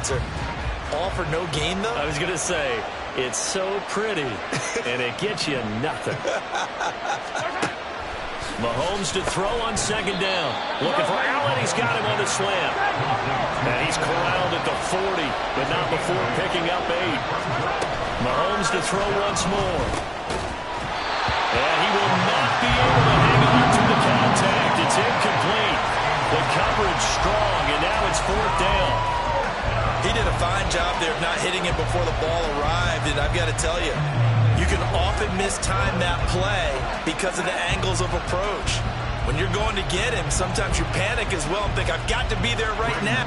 answer. All for no gain, though? I was going to say, it's so pretty, and it gets you nothing. Mahomes to throw on second down. Looking for Allen. He's got him on the slam. And he's corralled at the 40, but not before picking up 8. Mahomes to throw once more. And he will not be able to hang on to the contact. It's incomplete. The coverage strong, and now it's 4th down. He did a fine job there of not hitting it before the ball arrived, and I've got to tell you, you can often mistime that play because of the angles of approach. When you're going to get him, sometimes you panic as well and think, I've got to be there right now.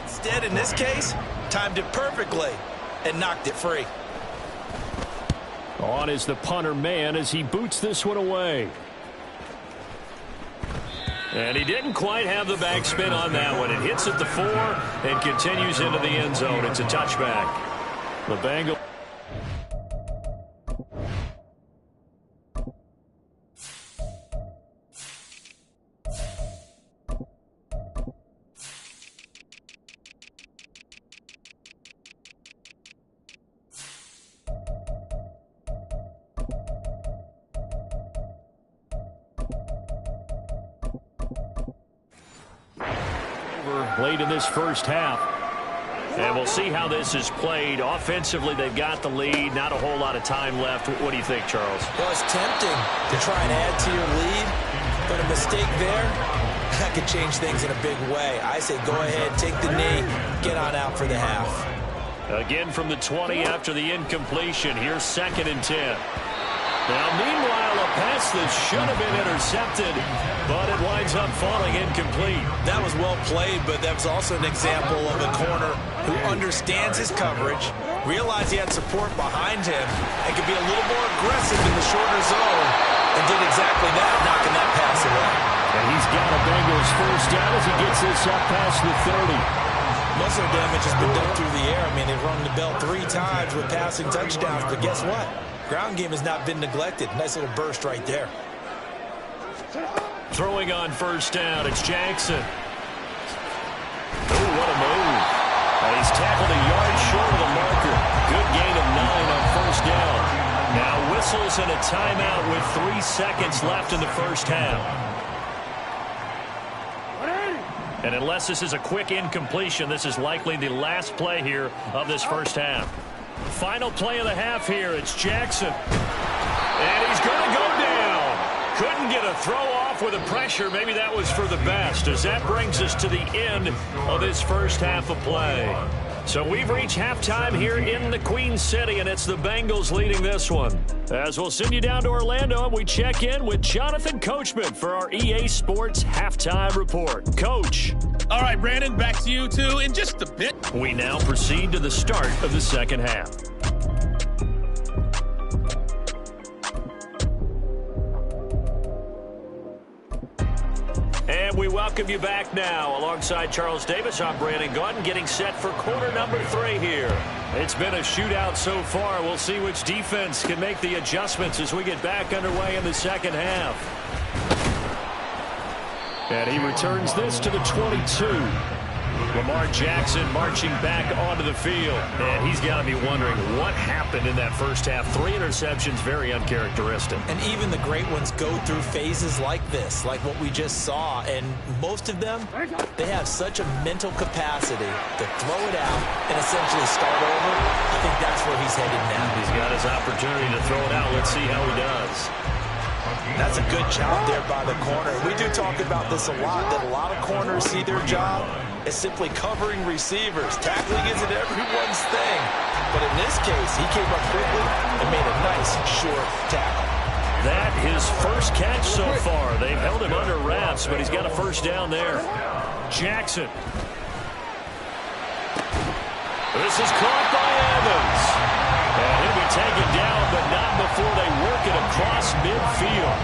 Instead, in this case, timed it perfectly and knocked it free. On is the punter man as he boots this one away. And he didn't quite have the backspin on that one. It hits at the 4 and continues into the end zone. It's a touchback. The Bengals. Late in this first half. And we'll see how this is played. Offensively, they've got the lead. Not a whole lot of time left. What do you think, Charles? Well, it's tempting to try and add to your lead, but a mistake there, that could change things in a big way. I say go ahead, take the knee, get on out for the half. Again from the 20 after the incompletion. Here's 2nd and 10. Now, meanwhile, a pass that should have been intercepted, but it winds up falling incomplete. That was well played, but that was also an example of a corner who understands his coverage, realized he had support behind him, and could be a little more aggressive in the shorter zone, and did exactly that, knocking that pass away. And he's got a Bengals first down as he gets this up past the 30. Most of the damage has been done through the air. I mean, they've rung the bell 3 times with passing touchdowns, but guess what? Ground game has not been neglected. Nice little burst right there. Throwing on first down, it's Jackson. Oh, what a move. And he's tackled a yard short of the marker. Good gain of 9 on first down. Now whistles and a timeout with 3 seconds left in the first half. And unless this is a quick incompletion, this is likely the last play here of this first half. Final play of the half here. It's Jackson. And he's going to go down. Couldn't get a throw off with the pressure. Maybe that was for the best, as that brings us to the end of this first half of play. So we've reached halftime here in the Queen City, and it's the Bengals leading this one. As we'll send you down to Orlando, and we check in with Jonathan Coachman for our EA Sports Halftime Report. Coach. All right, Brandon, back to you, too, in just a bit. We now proceed to the start of the second half. And we welcome you back now. Alongside Charles Davis, I'm Brandon Gordon, getting set for quarter number 3 here. It's been a shootout so far. We'll see which defense can make the adjustments as we get back underway in the second half. And he returns this to the 22. Lamar Jackson marching back onto the field. And he's got to be wondering what happened in that first half. 3 interceptions, very uncharacteristic. And even the great ones go through phases like this, like what we just saw. And most of them, they have such a mental capacity to throw it out and essentially start over. I think that's where he's headed now. He's got his opportunity to throw it out. Let's see how he does. That's a good job there by the corner. We do talk about this a lot, that a lot of corners see their job as simply covering receivers. Tackling isn't everyone's thing. But in this case, he came up quickly and made a nice, short tackle. That his first catch so far. They've held him under wraps, but he's got a first down there. Jackson. This is caught by Evans. And he'll be taken down, but not before they work it across midfield.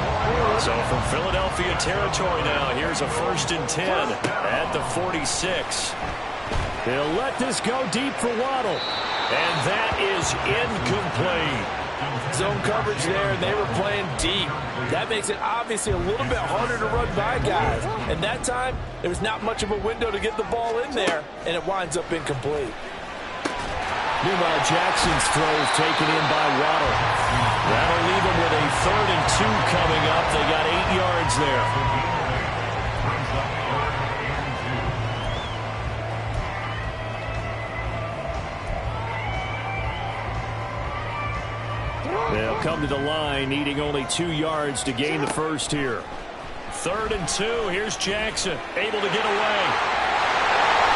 So from Philadelphia territory now, here's a 1st and 10 at the 46. They'll let this go deep for Waddle. And that is incomplete. Zone coverage there, and they were playing deep. That makes it obviously a little bit harder to run by guys. And that time, there was not much of a window to get the ball in there, and it winds up incomplete. Meanwhile, Jackson's throw is taken in by Waddle. That'll leave them with a 3rd and 2 coming up. They got 8 yards there. They'll come to the line, needing only 2 yards to gain the first here. 3rd and 2. Here's Jackson, able to get away.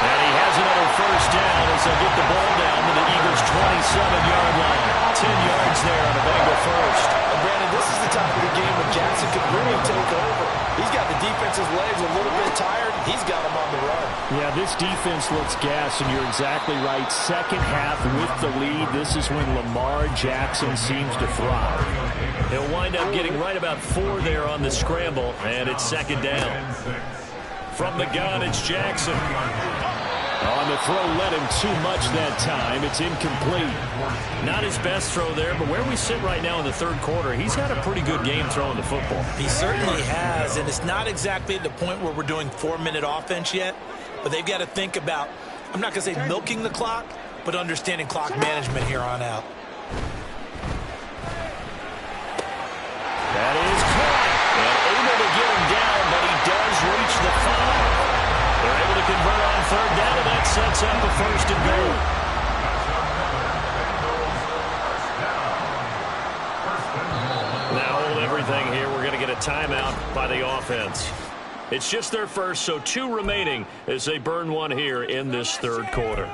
And he has another first down as they get the ball down to the Eagles' 27-yard line. 10 yards there on a Bengal first. And Brandon, this is the time of the game when Jackson could really take over. He's got the defense's legs a little bit tired. He's got them on the run. Yeah, this defense looks gassed, and you're exactly right. Second half with the lead, this is when Lamar Jackson seems to thrive. He'll wind up getting right about 4 there on the scramble, and it's 2nd down. From the gun, it's Jackson. On the throw, let him too much that time. It's incomplete. Not his best throw there, but where we sit right now in the 3rd quarter, he's had a pretty good game throwing the football. He certainly has, and it's not exactly at the point where we're doing 4-minute offense yet, but they've got to think about, I'm not going to say milking the clock, but understanding clock management here on out. That is caught. And able to get him down, but he does reach the 5. They're able to convert on 3rd down, and that sets up a 1st and goal. Now hold everything here. We're going to get a timeout by the offense. It's just their first, so 2 remaining as they burn 1 here in this 3rd quarter.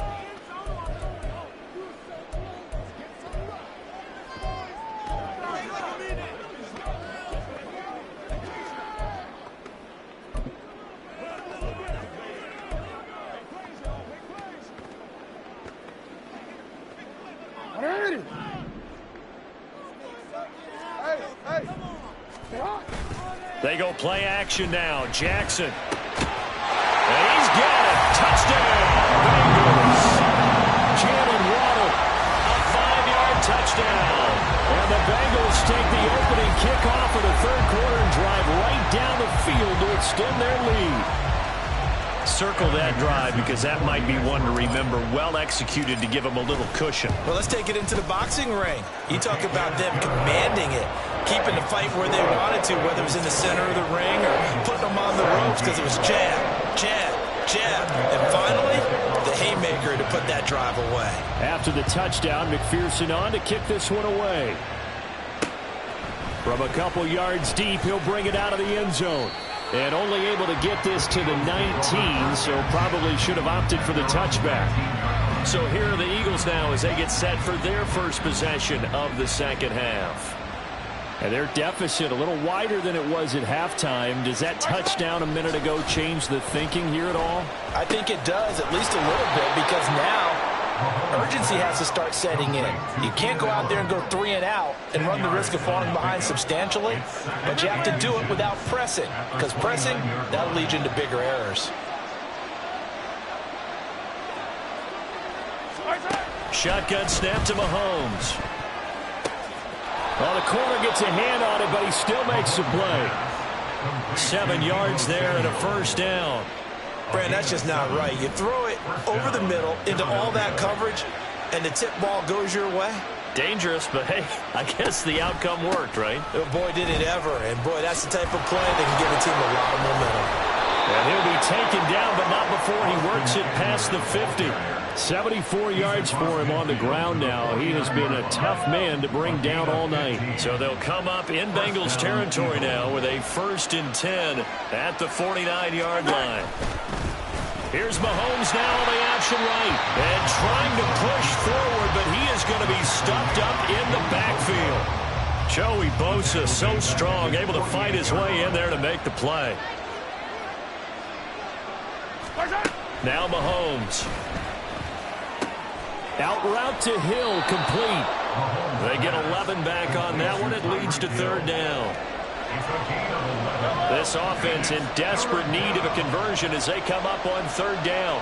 They go play action now. Jackson. And he's got it. Touchdown. Bengals. Jalen Waddle. A 5-yard touchdown. And the Bengals take the opening kickoff of the 3rd quarter and drive right down the field to extend their lead. Circle that drive because that might be one to remember. Well executed to give them a little cushion. Well, let's take it into the boxing ring. You talk about them commanding it, keeping the fight where they wanted to, whether it was in the center of the ring or putting them on the ropes because it was jab, jab, jab. And finally, the haymaker to put that drive away. After the touchdown, McPherson on to kick this one away. From a couple yards deep, he'll bring it out of the end zone. And only able to get this to the 19, so probably should have opted for the touchback. So here are the Eagles now as they get set for their first possession of the 2nd half. And their deficit a little wider than it was at halftime. Does that touchdown a minute ago change the thinking here at all? I think it does, at least a little bit, because now urgency has to start setting in. You can't go out there and go 3 and out and run the risk of falling behind substantially, but you have to do it without pressing, because pressing, that'll lead you into bigger errors. Shotgun snap to Mahomes. Well, the corner gets a hand on it, but he still makes the play. 7 yards there and a first down. Brand, that's just not right. You throw it over the middle into all that coverage, and the tip ball goes your way. Dangerous, but hey, I guess the outcome worked, right? Oh, boy, did it ever. And, boy, that's the type of play that can give a team a lot of momentum. And he'll be taken down, but not before he works it past the 50. 74 yards for him on the ground now. He has been a tough man to bring down all night. So they'll come up in Bengals territory now with a 1st and 10 at the 49-yard line. Here's Mahomes now on the option right. And trying to push forward, but he is going to be stuffed up in the backfield. Joey Bosa, so strong, able to fight his way in there to make the play. Now Mahomes. Out route to Hill, complete. They get 11 back on that one. It leads to 3rd down. This offense in desperate need of a conversion as they come up on 3rd down.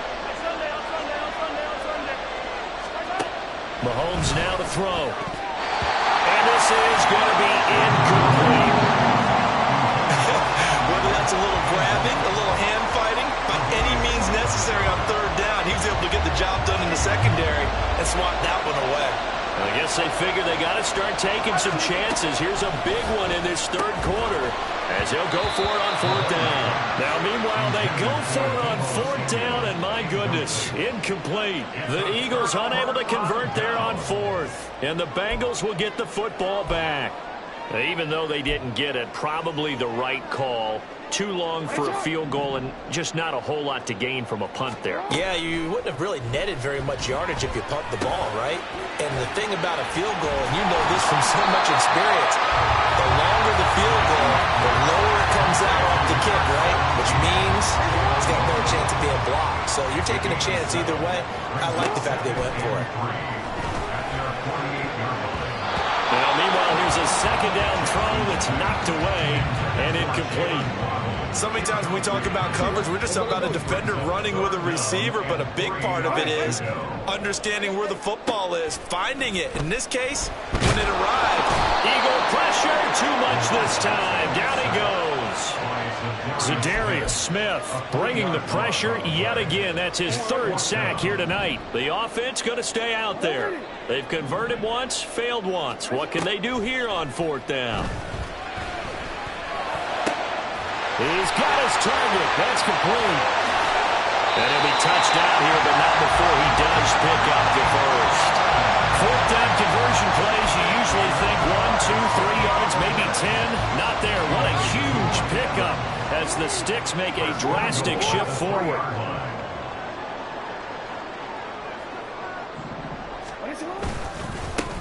Mahomes now to throw. And this is going to be incomplete. Whether that's a little grabbing, a little hand fighting, by any means necessary on 3rd down, he was able to get the job done in the secondary and swat that one away. I guess they figure they got to start taking some chances. Here's a big one in this 3rd quarter as he'll go for it on 4th down. Now, meanwhile, they go for it on 4th down, and my goodness, incomplete. The Eagles unable to convert there on 4th, and the Bengals will get the football back. Even though they didn't get it, probably the right call. Too long for a field goal and just not a whole lot to gain from a punt there. Yeah, you wouldn't have really netted very much yardage if you punt the ball, right? And the thing about a field goal, and you know this from so much experience, the longer the field goal, the lower it comes out off the kick, right? Which means it's got a better chance of being blocked. So you're taking a chance either way. I like the fact they went for it. Well, meanwhile, here's a 2nd down throw that's knocked away and incomplete. So many times when we talk about coverage, we're just talking about a defender running with a receiver, but a big part of it is understanding where the football is, finding it. In this case, when it arrived. Eagle pressure, too much this time. Down he goes. Za'Darius Smith bringing the pressure yet again. That's his 3rd sack here tonight. The offense going to stay out there. They've converted once, failed once. What can they do here on 4th down? He's got his target. That's complete. And he'll be touched down here, but not before he does pick up the 1st. 4th down conversion plays, you usually think 1, 2, 3 yards, maybe 10. Not there. What a huge pickup as the Sticks make a drastic shift forward.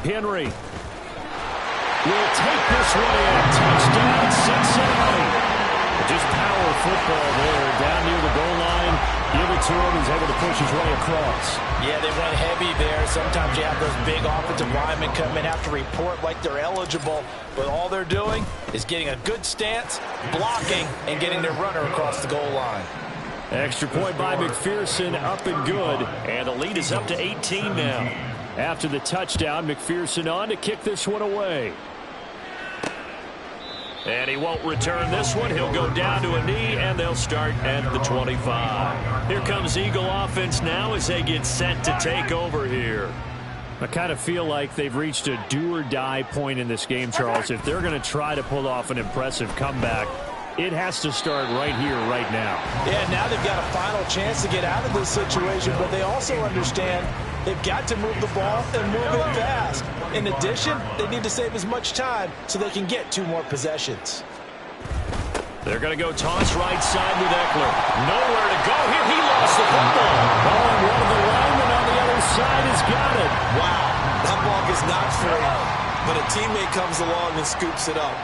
Henry will take this one in. Touchdown, Cincinnati. Just power football there, down near the goal line. Give it to him. He's able to push his way across. Yeah, they run heavy there. Sometimes you have those big offensive linemen come in, have to report like they're eligible. But all they're doing is getting a good stance, blocking, and getting their runner across the goal line. Extra point by McPherson, up and good. And the lead is up to 18 now. After the touchdown, McPherson on to kick this one away. And he won't return this one. He'll go down to a knee, and they'll start at the 25. Here comes Eagle offense now as they get set to take over here. I kind of feel like they've reached a do-or-die point in this game, Charles. If they're going to try to pull off an impressive comeback, it has to start right here, right now. Yeah, now they've got a final chance to get out of this situation, but they also understand they've got to move the ball and move it fast. In addition, they need to save as much time so they can get 2 more possessions. They're going to go toss right side with Eckler. Nowhere to go here. He lost the football. Oh, and one of the linemen on the other side has got it. Wow, that ball is not free, but a teammate comes along and scoops it up.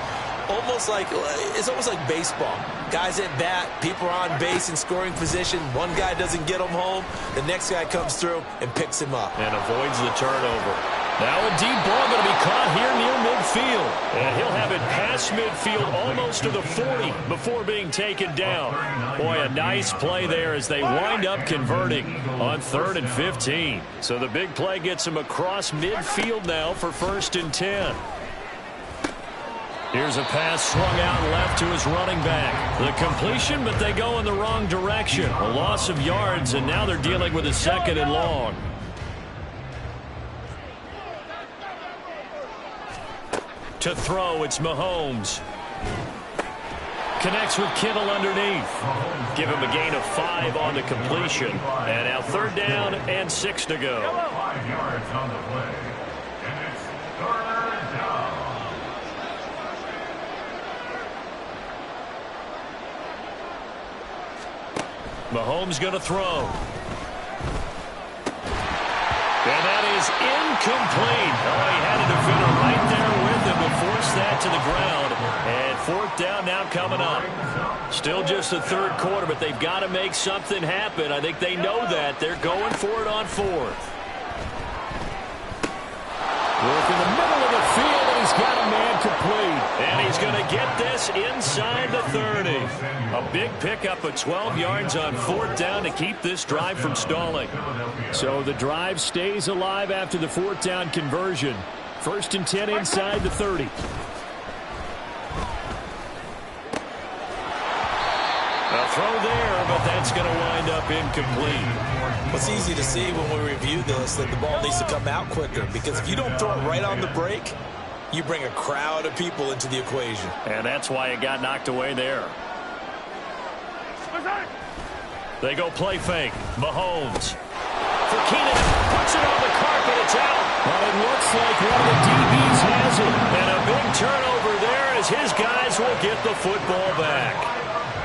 It's almost like baseball. Guys at bat, people are on base in scoring position. One guy doesn't get him home. The next guy comes through and picks him up. And avoids the turnover. Now a deep ball going to be caught here near midfield. And he'll have it past midfield almost to the 40 before being taken down. Boy, a nice play there as they wind up converting on 3rd and 15. So the big play gets him across midfield now for 1st and 10. Here's a pass swung out left to his running back. The completion, but they go in the wrong direction. A loss of yards, and now they're dealing with a 2nd and long. To throw, it's Mahomes. connects with Kittle underneath. Give him a gain of 5 on the completion. And now 3rd down and 6 to go. 5 yards on the play. And it's 3rd down. Mahomes going to throw. And that is incomplete. Oh, he had a defender right there with him to force that to the ground. And 4th down now coming up. Still just the 3rd quarter, but they've got to make something happen. I think they know that. They're going for it on 4th. Work in the middle of the field, and he's got a man complete. And he's going to get this inside the 30. A big pickup of 12 yards on 4th down to keep this drive from stalling. So the drive stays alive after the 4th down conversion. 1st and 10 inside the 30. A throw there, but that's going to wind up incomplete. It's easy to see when we review this that the ball needs to come out quicker, because if you don't throw it right on the break, you bring a crowd of people into the equation. And that's why it got knocked away there. They go play fake. Mahomes. For Keenan, puts it on the carpet. It's out. But it looks like one of the DBs has it. And a big turnover there as his guys will get the football back.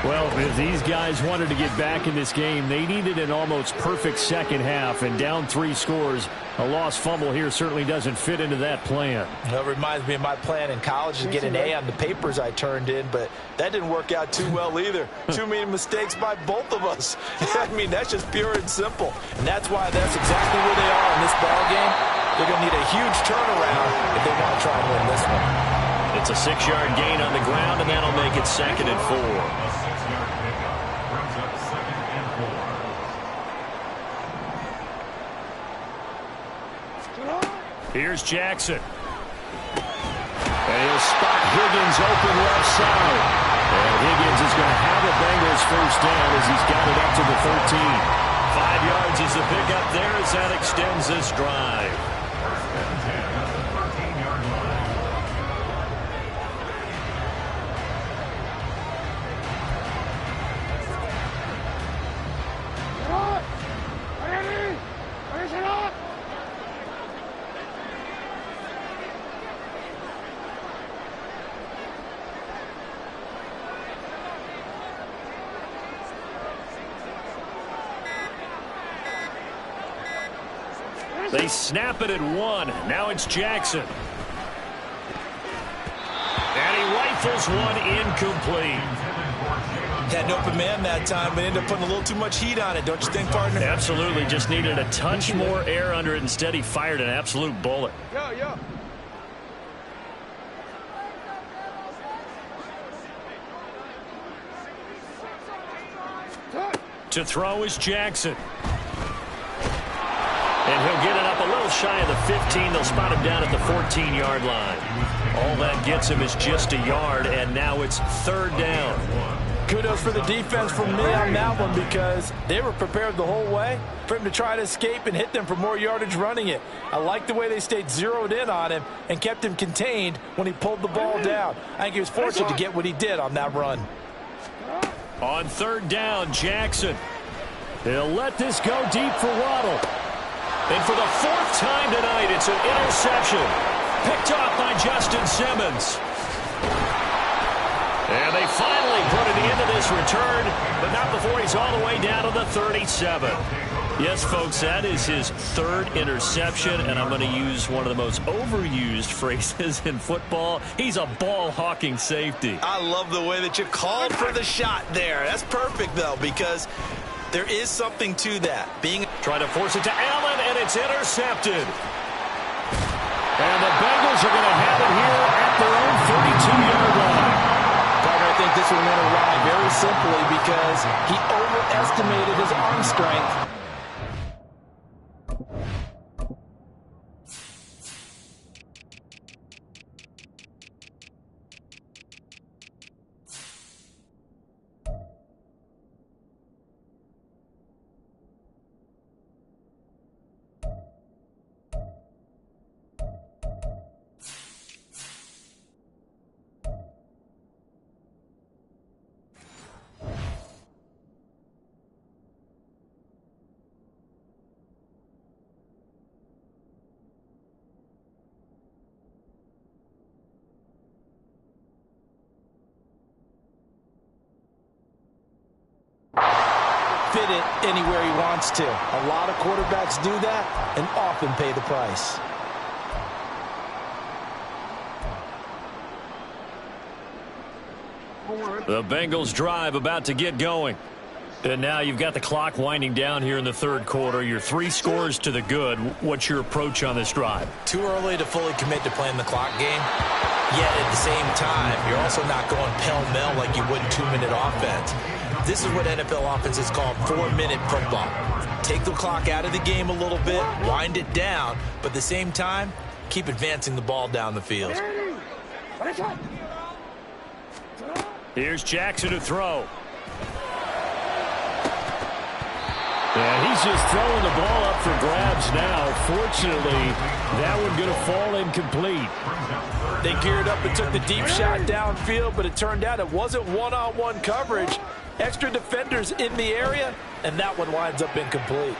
Well, if these guys wanted to get back in this game, they needed an almost perfect second half, and down 3 scores. A lost fumble here certainly doesn't fit into that plan. That reminds me of my plan in college to get an A on the papers I turned in, but that didn't work out too well either. Too many mistakes by both of us. I mean, that's just pure and simple. And that's why that's exactly where they are in this ball game. They're going to need a huge turnaround if they want to try and win this one. It's a 6-yard gain on the ground, and that'll make it 2nd and 4. Here's Jackson. And he'll spot Higgins open left side. And Higgins is going to have a Bengals 1st down as he's got it up to the 13. 5 yards is the pickup there as that extends this drive. 13-yard line. They snap it at 1. Now it's Jackson. And he rifles one incomplete. Had an open man that time, but ended up putting a little too much heat on it, don't you think, partner? Absolutely. Just needed a touch more air under it. Instead, he fired an absolute bullet. Yo. To throw is Jackson. And he'll get it up a little shy of the 15. They'll spot him down at the 14-yard line. All that gets him is just a yard, and now it's 3rd down. Kudos for the defense from me on that one, because they were prepared the whole way for him to try to escape and hit them for more yardage running it. I like the way they stayed zeroed in on him and kept him contained when he pulled the ball down. I think he was fortunate to get what he did on that run. On 3rd down, Jackson. They'll let this go deep for Waddle. And for the 4th time tonight, it's an interception. Picked off by Justin Simmons. And they finally put an end to this return, but not before he's all the way down to the 37. Yes, folks, that is his 3rd interception, and I'm going to use one of the most overused phrases in football. He's a ball-hawking safety. I love the way that you called for the shot there. That's perfect, though, because there is something to that. Trying to force it to Allen, and it's intercepted. And the Bengals are going to have it here at their own 32-yard line. Partner, I think this will win a ride very simply because he overestimated his arm strength. fit it anywhere he wants to. A lot of quarterbacks do that and often pay the price. The Bengals drive about to get going. And now you've got the clock winding down here in the third quarter. You're 3 scores to the good. What's your approach on this drive? Too early to fully commit to playing the clock game. Yet at the same time, you're also not going pell-mell like you would 2-minute offense. This is what NFL offenses call 4-minute football. Take the clock out of the game a little bit, wind it down, but at the same time, keep advancing the ball down the field. Here's Jackson to throw. And he's just throwing the ball up for grabs now. Fortunately, that one going to fall incomplete. They geared up and took the deep shot downfield, but it turned out it wasn't one-on-one coverage. Extra defenders in the area, and that one winds up incomplete.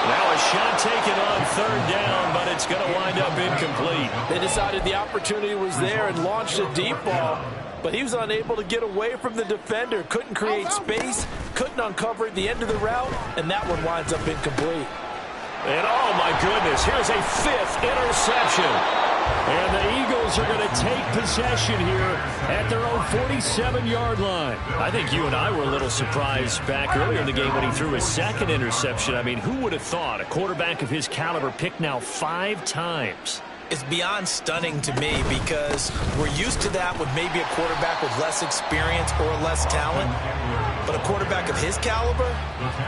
Now a shot taken on third down, but it's going to wind up incomplete. They decided the opportunity was there and launched a deep ball, but he was unable to get away from the defender. Couldn't create space, couldn't uncover the end of the route, and that one winds up incomplete. And oh my goodness, here's a 5th interception. And the Eagles are going to take possession here at their own 47-yard line. I think you and I were a little surprised back earlier in the game when he threw his 2nd interception. I mean, who would have thought a quarterback of his caliber picked now 5 times? It's beyond stunning to me because we're used to that with maybe a quarterback with less experience or less talent. But a quarterback of his caliber,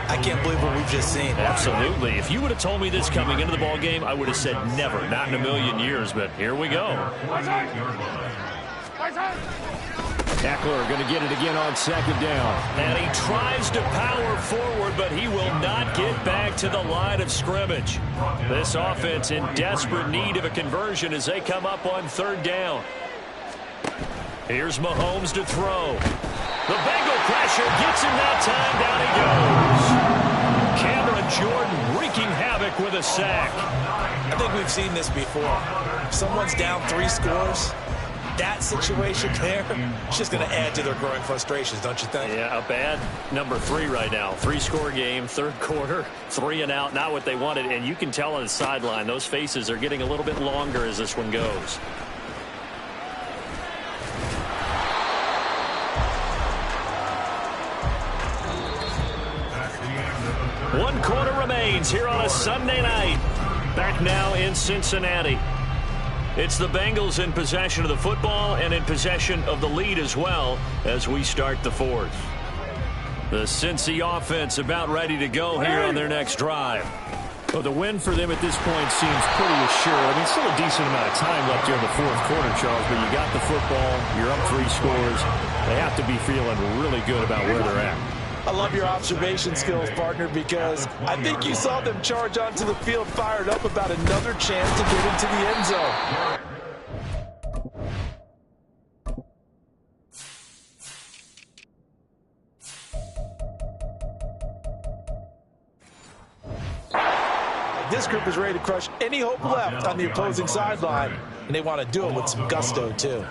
I can't believe what we've just seen. Absolutely. If you would have told me this coming into the ball game, I would have said never, not in a million years. But here we go. Eckler going to get it again on 2nd down. And he tries to power forward, but he will not get back to the line of scrimmage. This offense in desperate need of a conversion as they come up on 3rd down. Here's Mahomes to throw. The Bengal pressure gets him that time. Down he goes. Cameron Jordan wreaking havoc with a sack. I think we've seen this before. If someone's down 3 scores, that situation there, it's just going to add to their growing frustrations, don't you think? Yeah, a bad number 3 right now. 3-score game, 3rd quarter, 3 and out, not what they wanted. And you can tell on the sideline, those faces are getting a little bit longer as this one goes. One quarter remains here on a Sunday night. Back now in Cincinnati. It's the Bengals in possession of the football and in possession of the lead as well as we start the 4th. The Cincy offense about ready to go here on their next drive. Well, the win for them at this point seems pretty assured. I mean, still a decent amount of time left here in the 4th quarter, Charles, but you got the football, you're up 3 scores. They have to be feeling really good about where they're at. I love your observation skills, partner, because I think you saw them charge onto the field fired up about another chance to get into the end zone. This group is ready to crush any hope left on the opposing sideline, and they want to do it with some gusto, too.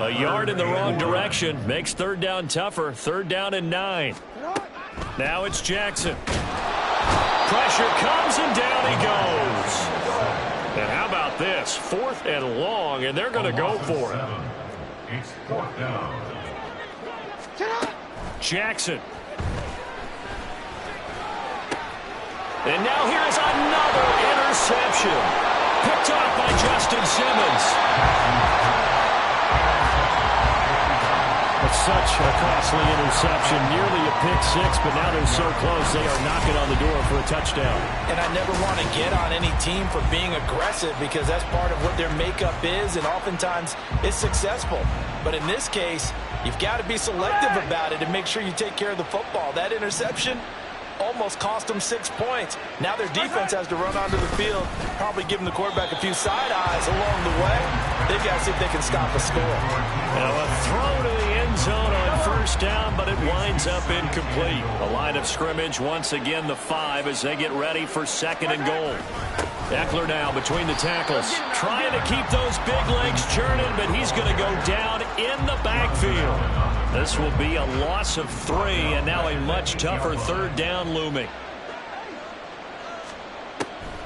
A yard in the wrong direction makes 3rd down tougher. 3rd down and 9. Now it's Jackson. Pressure comes and down he goes. And how about this? 4th and long, and they're going to go for it. It's 4th down. Jackson. And now here is another interception. Picked off by Justin Simmons. It's such a costly interception. Nearly a pick-6, but now they're so close they are knocking on the door for a touchdown. And I never want to get on any team for being aggressive because that's part of what their makeup is, and oftentimes it's successful. But in this case, you've got to be selective about it and make sure you take care of the football. That interception almost cost them 6 points. Now their defense has to run onto the field, probably giving the quarterback a few side eyes along the way. They've got to see if they can stop a score. Now a throw to the end zone on 1st down, but it winds up incomplete. A line of scrimmage, once again the 5 as they get ready for 2nd and goal. Eckler now between the tackles, trying to keep those big legs churning, but he's going to go down in the backfield. This will be a loss of 3, and now a much tougher third down looming.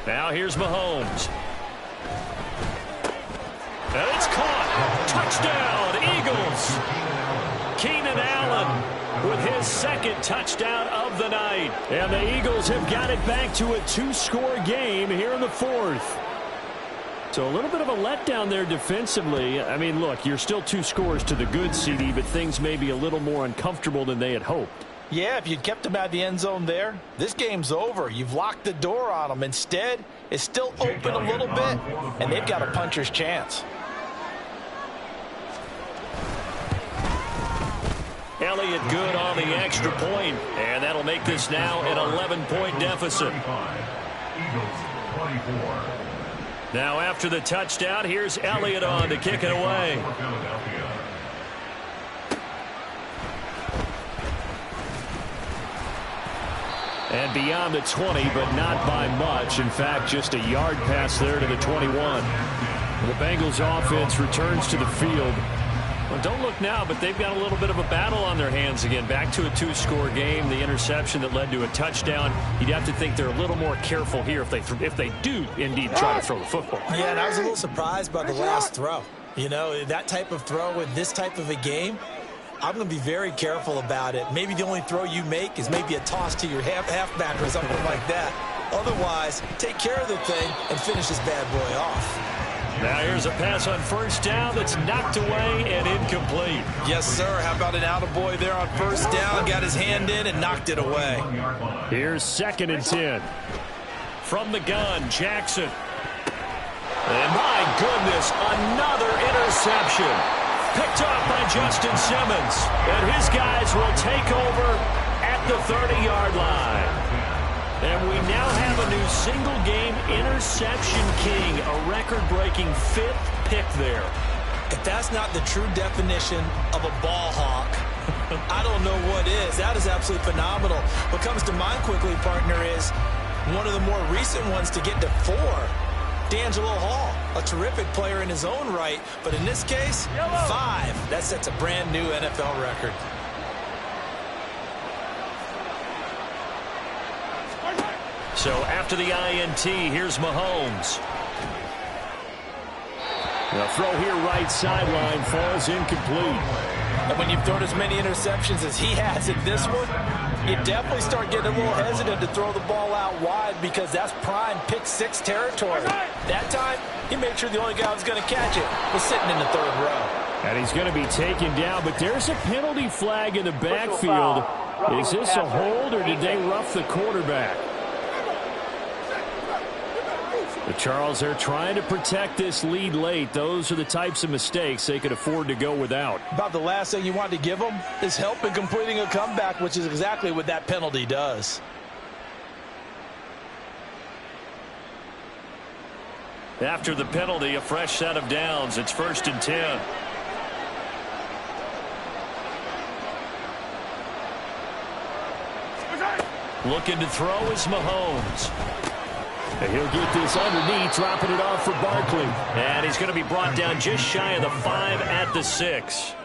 Now here's Mahomes. And it's caught. Touchdown, Eagles. Keenan Allen with his second touchdown of the night. And the Eagles have got it back to a 2-score game here in the 4th. So a little bit of a letdown there defensively. I mean, look, you're still 2 scores to the good, CD, but things may be a little more uncomfortable than they had hoped. Yeah, if you'd kept him out of the end zone there, this game's over. You've locked the door on him. Instead, it's still open a little bit, and they've got a puncher's chance. Elliott good on the extra point, and that'll make this now an 11-point deficit. Now after the touchdown, here's Elliott on to kick it away. And beyond the 20, but not by much. In fact, just a yard pass there to the 21. The Bengals offense returns to the field. Well, don't look now, but they've got a little bit of a battle on their hands again. Back to a 2-score game. The interception that led to a touchdown. You'd have to think they're a little more careful here if they do indeed try to throw the football. Yeah, and I was a little surprised by the last throw. You know, that type of throw in this type of a game, I'm going to be very careful about it. Maybe the only throw you make is maybe a toss to your halfback or something like that. Otherwise, take care of the thing and finish this bad boy off. Now here's a pass on first down that's knocked away and incomplete. Yes, sir. How about an attaboy there on first down? Got his hand in and knocked it away. Here's 2nd and 10. From the gun, Jackson. And my goodness, another interception. Picked off by Justin Simmons. And his guys will take over at the 30-yard line. And we now have a new single-game interception king, a record-breaking 5th pick there. If that's not the true definition of a ball hawk, I don't know what is. That is absolutely phenomenal. What comes to mind quickly, partner, is one of the more recent ones to get to 4. D'Angelo Hall, a terrific player in his own right, but in this case, 5. That sets a brand new NFL record. So after the INT, here's Mahomes. The throw here right sideline falls incomplete. And when you've thrown as many interceptions as he has in this one, you definitely start getting a little hesitant to throw the ball out wide because that's prime pick 6 territory. That time, he made sure the only guy who was going to catch it was sitting in the 3rd row. And he's going to be taken down, but there's a penalty flag in the backfield. Is this a hold, or did they rough the quarterback? But Charles, they're trying to protect this lead late. Those are the types of mistakes they could afford to go without. About the last thing you want to give them is help in completing a comeback, which is exactly what that penalty does. After the penalty, a fresh set of downs. It's 1st and 10. Looking to throw is Mahomes. And he'll get this underneath, dropping it off for Barkley. And he's going to be brought down just shy of the 5 at the 6.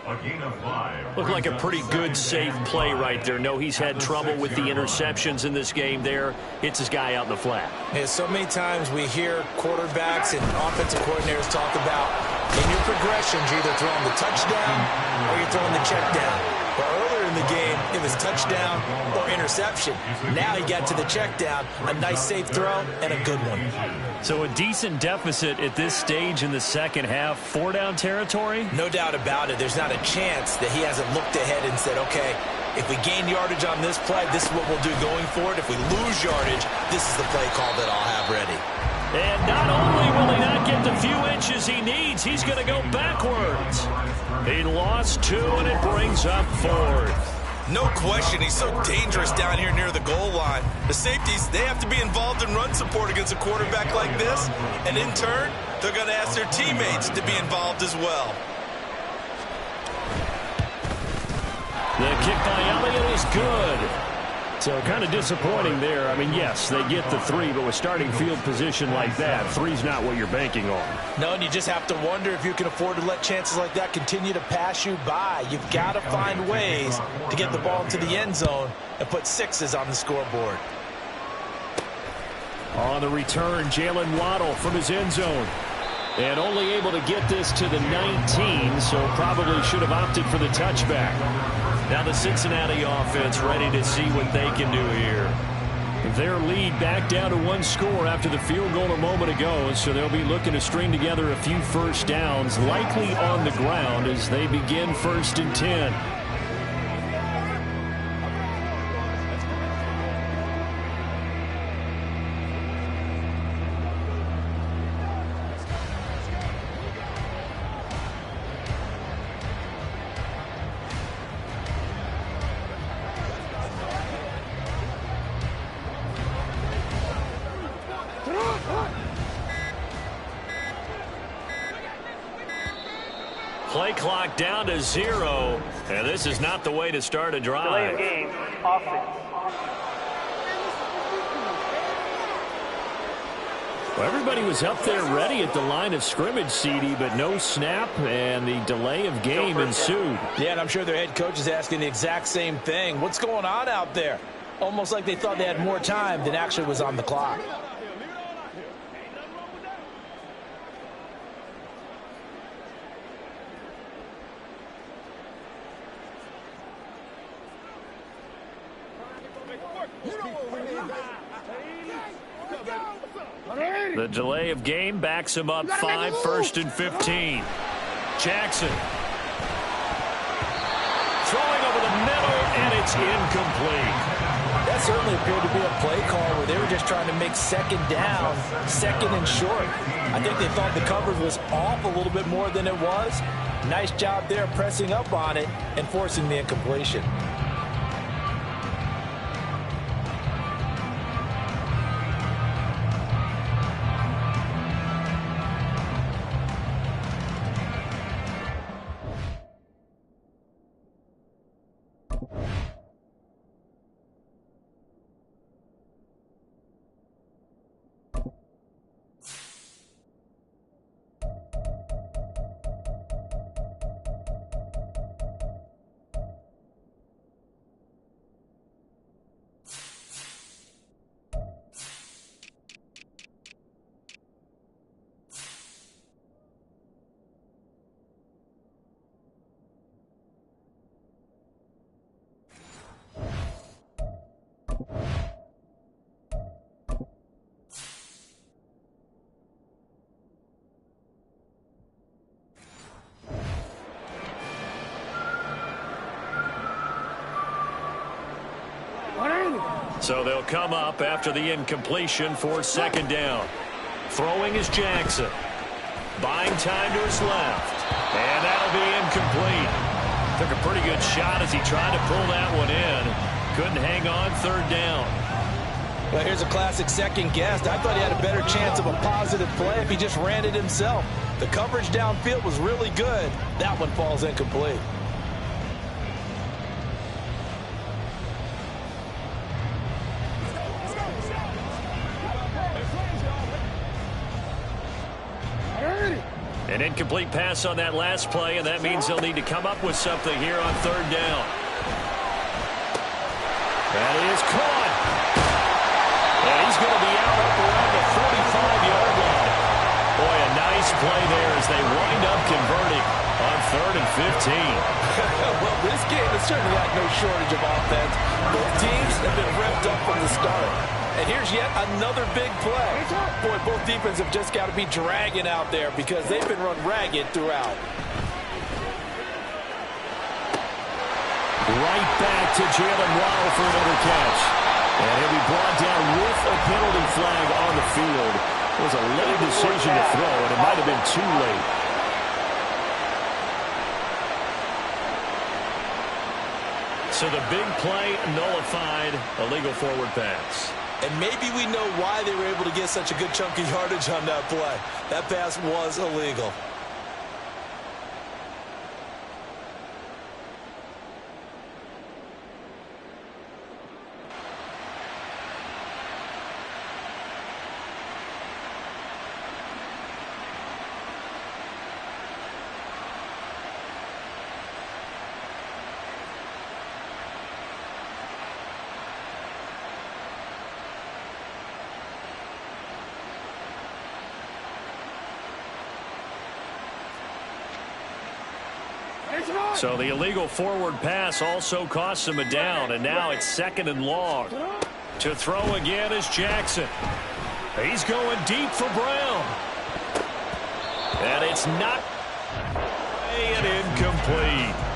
Looked like a pretty good, safe play right there. No, he's had trouble with the interceptions in this game there. Hits his guy out in the flat. Yeah, so many times we hear quarterbacks and offensive coordinators talk about in your progressions, you're either throwing the touchdown or you're throwing the check down. But earlier in the game, it was touchdown or interception. Now he got to the check down, a nice safe throw, and a good one. So a decent deficit at this stage in the second half. 4-down territory? No doubt about it. There's not a chance that he hasn't looked ahead and said, okay, if we gain yardage on this play, this is what we'll do going forward. If we lose yardage, this is the play call that I'll have ready. And not only will he not get the few inches he needs, he's going to go backwards. He lost 2, and it brings up 4th. No question, he's so dangerous down here near the goal line. The safeties, they have to be involved in run support against a quarterback like this. And in turn, they're going to ask their teammates to be involved as well. The kick by Elliott is good. So kind of disappointing there. I mean, yes, they get the 3, but with starting field position like that, 3's not what you're banking on. No, and you just have to wonder if you can afford to let chances like that continue to pass you by. You've got to find ways to get the ball into the end zone and put 6s on the scoreboard. On the return, Jalen Waddle from his end zone. And only able to get this to the 19, so probably should have opted for the touchback. Now the Cincinnati offense ready to see what they can do here. Their lead back down to 1 score after the field goal a moment ago, so they'll be looking to string together a few first downs, likely on the ground as they begin 1st and 10. Play clock down to 0, and this is not the way to start a drive. Delay of game, offense. Well, everybody was up there ready at the line of scrimmage, CD, but no snap, and the delay of game ensued. Yeah, and I'm sure their head coach is asking the exact same thing. What's going on out there? Almost like they thought they had more time than actually was on the clock. The delay of game backs him up 5, 1st and 15. Jackson. Throwing over the middle, and it's incomplete. That certainly appeared to be a play call where they were just trying to make 2nd down, 2nd and short. I think they thought the coverage was off a little bit more than it was. Nice job there pressing up on it and forcing the incompletion. So they'll come up after the incompletion for 2nd down. Throwing is Jackson. Buying time to his left. And that'll be incomplete. Took a pretty good shot as he tried to pull that one in. Couldn't hang on 3rd down. Well, here's a classic second guess. I thought he had a better chance of a positive play if he just ran it himself. The coverage downfield was really good. That one falls incomplete. An incomplete pass on that last play, and that means they'll need to come up with something here on 3rd down. That is caught. And he's going to be out up around the 45-yard line. Boy, a nice play there as they wind up converting on 3rd and 15. Well, this game has certainly had no shortage of offense. Both teams have been revved up from the start. And here's yet another big play. Boy, both defenses have just got to be dragging out there because they've been run ragged throughout. Right back to Jalen Waddle for another catch. And he'll be brought down with a penalty flag on the field. It was a late decision to throw, and it might have been too late. So the big play nullified, a legal forward pass. And maybe we know why they were able to get such a good chunk of yardage on that play. That pass was illegal. So the illegal forward pass also costs him a down, and now it's 2nd and long. To throw again is Jackson. He's going deep for Brown. And it's not and incomplete.